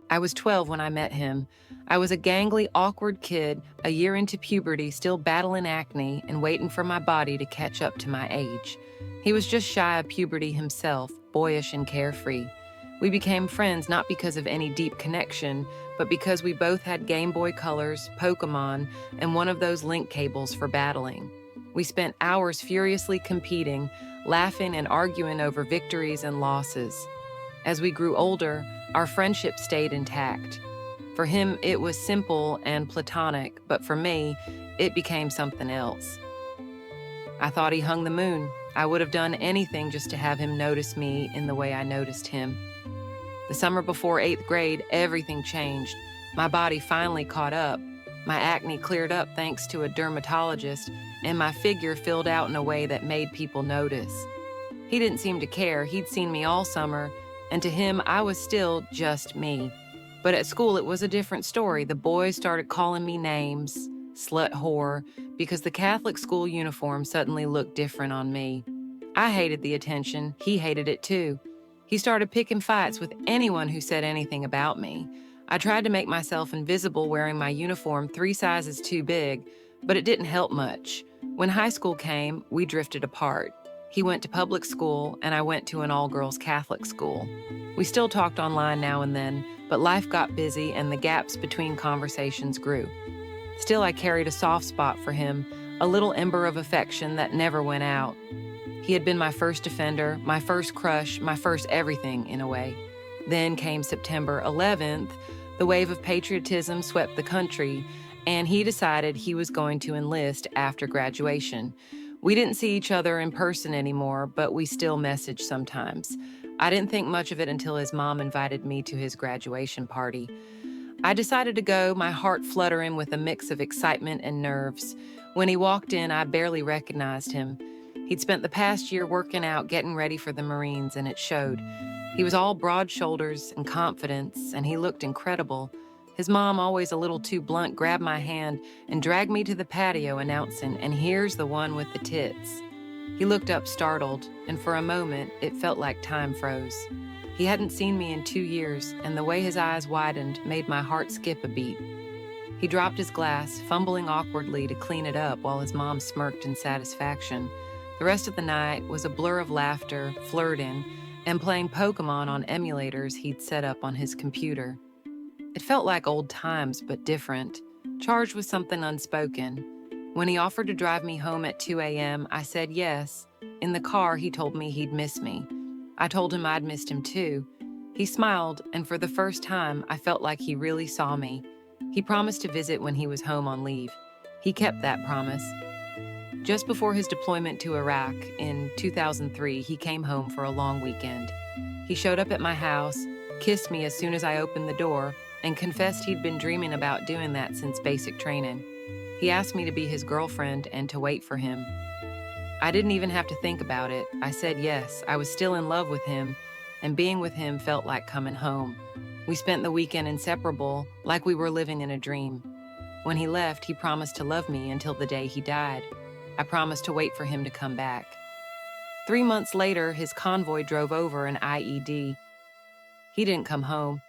I was 12 when I met him. I was a gangly, awkward kid, a year into puberty, still battling acne and waiting for my body to catch up to my age. He was just shy of puberty himself, boyish and carefree. We became friends not because of any deep connection, but because we both had Game Boy Colors, Pokemon, and one of those link cables for battling. We spent hours furiously competing, laughing and arguing over victories and losses. As we grew older, our friendship stayed intact. For him, it was simple and platonic, but for me, it became something else. I thought he hung the moon. I would have done anything just to have him notice me in the way I noticed him. The summer before 8th grade, everything changed. My body finally caught up. My acne cleared up thanks to a dermatologist, and my figure filled out in a way that made people notice. He didn't seem to care. He'd seen me all summer, and to him, I was still just me. But at school, it was a different story. The boys started calling me names, slut whore, because the Catholic school uniform suddenly looked different on me. I hated the attention. He hated it too. He started picking fights with anyone who said anything about me. I tried to make myself invisible wearing my uniform 3 sizes too big, but it didn't help much. When high school came, we drifted apart. He went to public school, and I went to an all-girls Catholic school. We still talked online now and then, but life got busy and the gaps between conversations grew. Still, I carried a soft spot for him, a little ember of affection that never went out. He had been my first offender, my first crush, my first everything, in a way. Then came September 11th, the wave of patriotism swept the country, and he decided he was going to enlist after graduation. We didn't see each other in person anymore, but we still messaged sometimes. I didn't think much of it until his mom invited me to his graduation party. I decided to go, my heart fluttering with a mix of excitement and nerves. When he walked in, I barely recognized him. He'd spent the past year working out, getting ready for the Marines, and it showed. He was all broad shoulders and confidence, and he looked incredible. His mom, always a little too blunt, grabbed my hand and dragged me to the patio, announcing, "And here's the one with the tits." He looked up startled, and for a moment, it felt like time froze. He hadn't seen me in 2 years, and the way his eyes widened made my heart skip a beat. He dropped his glass, fumbling awkwardly to clean it up while his mom smirked in satisfaction. The rest of the night was a blur of laughter, flirting, and playing Pokemon on emulators he'd set up on his computer. It felt like old times, but different, charged with something unspoken. When he offered to drive me home at 2 a.m., I said yes. In the car, he told me he'd miss me. I told him I'd missed him too. He smiled, and for the first time, I felt like he really saw me. He promised to visit when he was home on leave. He kept that promise. Just before his deployment to Iraq in 2003, he came home for a long weekend. He showed up at my house, kissed me as soon as I opened the door, and confessed he'd been dreaming about doing that since basic training. He asked me to be his girlfriend and to wait for him. I didn't even have to think about it. I said yes. I was still in love with him, and being with him felt like coming home. We spent the weekend inseparable, like we were living in a dream. When he left, he promised to love me until the day he died. I promised to wait for him to come back. 3 months later, his convoy drove over an IED. He didn't come home.